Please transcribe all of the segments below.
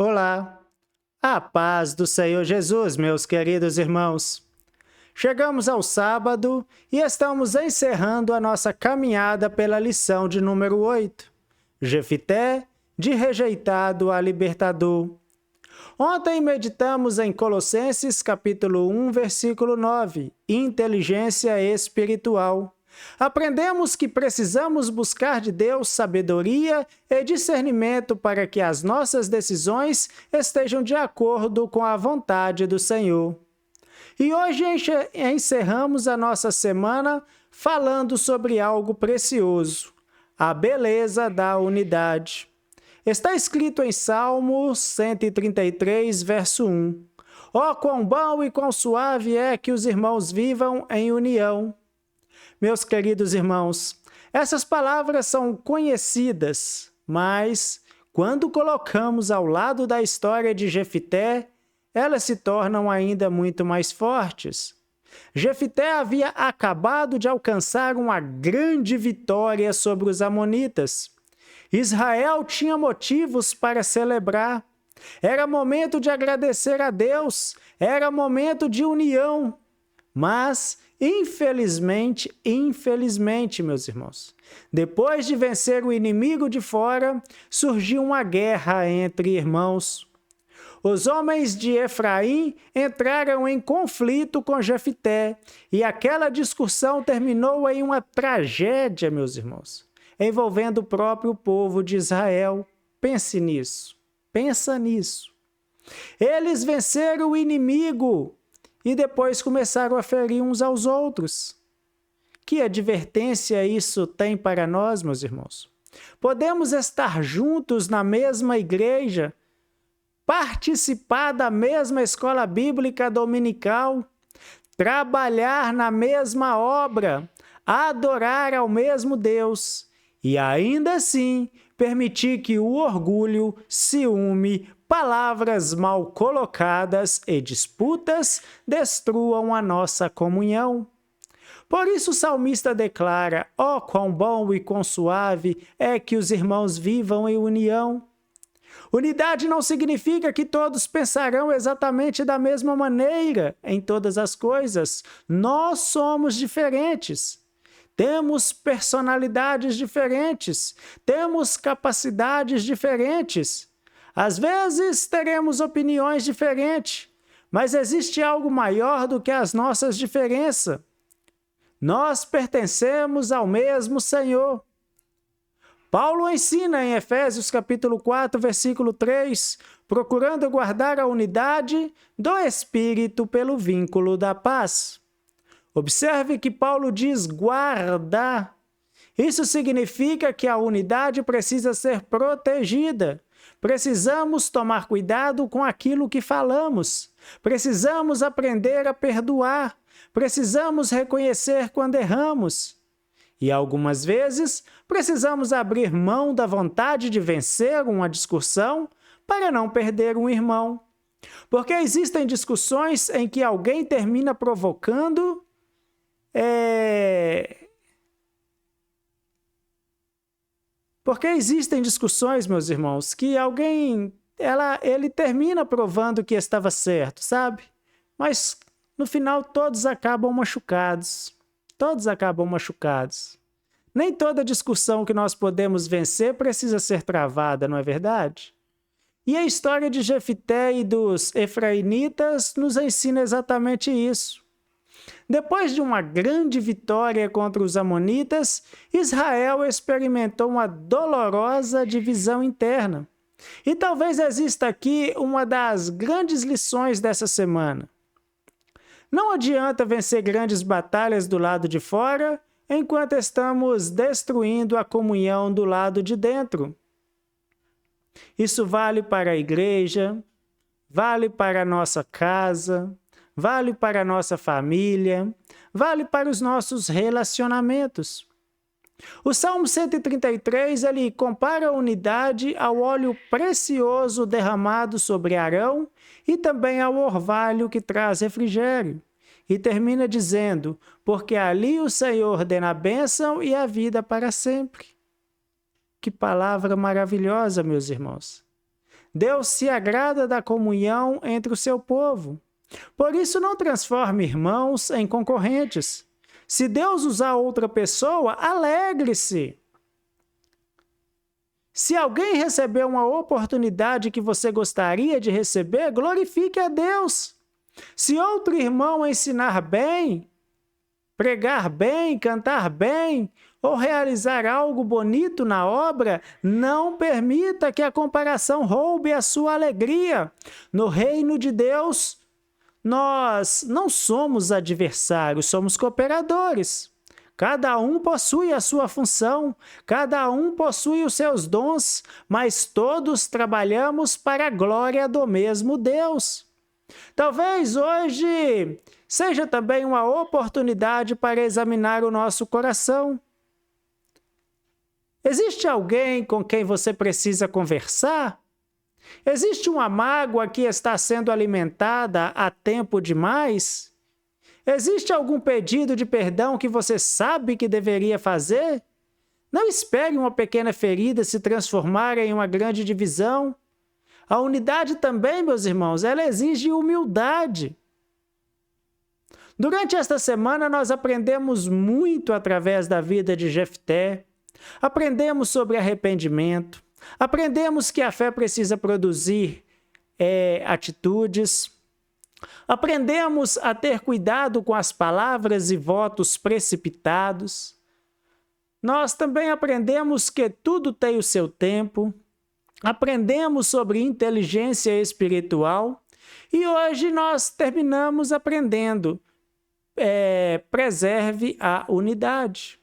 Olá, a paz do Senhor Jesus, meus queridos irmãos. Chegamos ao sábado e estamos encerrando a nossa caminhada pela lição de número 8, Jefité, de rejeitado a libertador. Ontem meditamos em Colossenses capítulo 1, versículo 9, inteligência espiritual. Aprendemos que precisamos buscar de Deus sabedoria e discernimento para que as nossas decisões estejam de acordo com a vontade do Senhor. E hoje encerramos a nossa semana falando sobre algo precioso, a beleza da unidade. Está escrito em Salmo 133, verso 1. Ó, quão bom e quão suave é que os irmãos vivam em união. Meus queridos irmãos, essas palavras são conhecidas, mas quando colocamos ao lado da história de Jefité, elas se tornam ainda muito mais fortes. Jefité havia acabado de alcançar uma grande vitória sobre os amonitas. Israel tinha motivos para celebrar. Era momento de agradecer a Deus, era momento de união. Mas, infelizmente, meus irmãos, depois de vencer o inimigo de fora, surgiu uma guerra entre irmãos. Os homens de Efraim entraram em conflito com Jefité, e aquela discussão terminou em uma tragédia, meus irmãos, envolvendo o próprio povo de Israel. Pense nisso, pensa nisso. Eles venceram o inimigo e depois começaram a ferir uns aos outros. Que advertência isso tem para nós, meus irmãos? Podemos estar juntos na mesma igreja, participar da mesma escola bíblica dominical, trabalhar na mesma obra, adorar ao mesmo Deus e ainda assim permitir que o orgulho, ciúme, palavras mal colocadas e disputas destruam a nossa comunhão. Por isso o salmista declara: ó, quão bom e quão suave é que os irmãos vivam em união. Unidade não significa que todos pensarão exatamente da mesma maneira em todas as coisas. Nós somos diferentes. Temos personalidades diferentes. Temos capacidades diferentes. Às vezes teremos opiniões diferentes, mas existe algo maior do que as nossas diferenças. Nós pertencemos ao mesmo Senhor. Paulo ensina em Efésios capítulo 4, versículo 3, procurando guardar a unidade do Espírito pelo vínculo da paz. Observe que Paulo diz guardar. Isso significa que a unidade precisa ser protegida. Precisamos tomar cuidado com aquilo que falamos. Precisamos aprender a perdoar. Precisamos reconhecer quando erramos. E algumas vezes, precisamos abrir mão da vontade de vencer uma discussão para não perder um irmão. Porque existem discussões em que alguém termina provocando Porque existem discussões, meus irmãos, que ele termina provando que estava certo, sabe? Mas, no final, todos acabam machucados. Todos acabam machucados. Nem toda discussão que nós podemos vencer precisa ser travada, não é verdade? E a história de Jefité e dos efraimitas nos ensina exatamente isso. Depois de uma grande vitória contra os amonitas, Israel experimentou uma dolorosa divisão interna. E talvez exista aqui uma das grandes lições dessa semana. Não adianta vencer grandes batalhas do lado de fora, enquanto estamos destruindo a comunhão do lado de dentro. Isso vale para a igreja, vale para a nossa casa, vale para a nossa família, vale para os nossos relacionamentos. O Salmo 133, ele compara a unidade ao óleo precioso derramado sobre Arão e também ao orvalho que traz refrigério. E termina dizendo, porque ali o Senhor ordena a bênção e a vida para sempre. Que palavra maravilhosa, meus irmãos. Deus se agrada da comunhão entre o seu povo. Por isso, não transforme irmãos em concorrentes. Se Deus usar outra pessoa, alegre-se. Se alguém receber uma oportunidade que você gostaria de receber, glorifique a Deus. Se outro irmão ensinar bem, pregar bem, cantar bem, ou realizar algo bonito na obra, não permita que a comparação roube a sua alegria. No reino de Deus, nós não somos adversários, somos cooperadores. Cada um possui a sua função, cada um possui os seus dons, mas todos trabalhamos para a glória do mesmo Deus. Talvez hoje seja também uma oportunidade para examinar o nosso coração. Existe alguém com quem você precisa conversar? Existe uma mágoa que está sendo alimentada há tempo demais? Existe algum pedido de perdão que você sabe que deveria fazer? Não espere uma pequena ferida se transformar em uma grande divisão. A unidade também, meus irmãos, ela exige humildade. Durante esta semana, nós aprendemos muito através da vida de Jefté. Aprendemos sobre arrependimento, aprendemos que a fé precisa produzir atitudes, aprendemos a ter cuidado com as palavras e votos precipitados. Nós também aprendemos que tudo tem o seu tempo, aprendemos sobre inteligência espiritual e hoje nós terminamos aprendendo, preserve a unidade.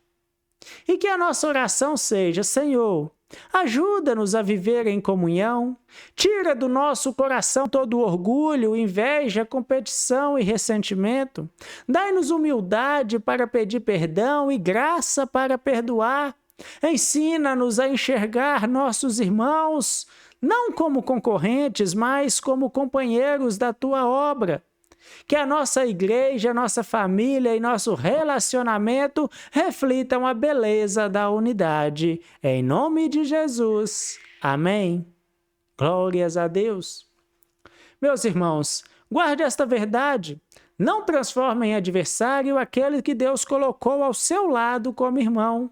E que a nossa oração seja: Senhor, ajuda-nos a viver em comunhão, tira do nosso coração todo orgulho, inveja, competição e ressentimento, dai-nos humildade para pedir perdão e graça para perdoar, ensina-nos a enxergar nossos irmãos, não como concorrentes, mas como companheiros da Tua obra. Que a nossa igreja, a nossa família e nosso relacionamento reflitam a beleza da unidade. Em nome de Jesus. Amém. Glórias a Deus. Meus irmãos, guarde esta verdade. Não transforme em adversário aquele que Deus colocou ao seu lado como irmão.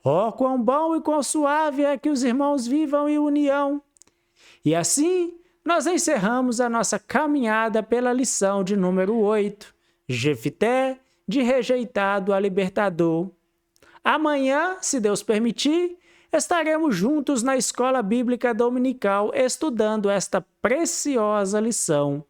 Oh, quão bom e quão suave é que os irmãos vivam em união. E assim, nós encerramos a nossa caminhada pela lição de número 8, Jefté, de rejeitado a libertador. Amanhã, se Deus permitir, estaremos juntos na Escola Bíblica Dominical estudando esta preciosa lição.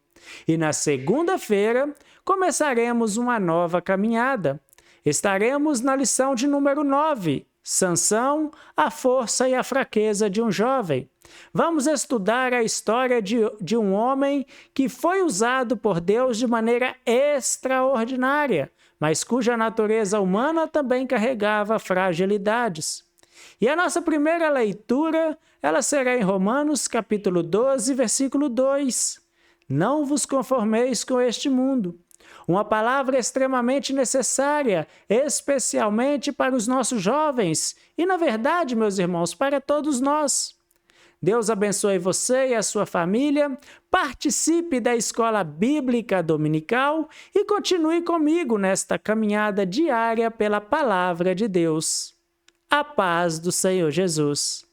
E na segunda-feira, começaremos uma nova caminhada. Estaremos na lição de número 9, Sansão, a força e a fraqueza de um jovem. Vamos estudar a história de um homem que foi usado por Deus de maneira extraordinária, mas cuja natureza humana também carregava fragilidades. E a nossa primeira leitura, ela será em Romanos, capítulo 12, versículo 2. Não vos conformeis com este mundo. Uma palavra extremamente necessária, especialmente para os nossos jovens e, na verdade, meus irmãos, para todos nós. Deus abençoe você e a sua família, participe da Escola Bíblica Dominical e continue comigo nesta caminhada diária pela Palavra de Deus. A paz do Senhor Jesus.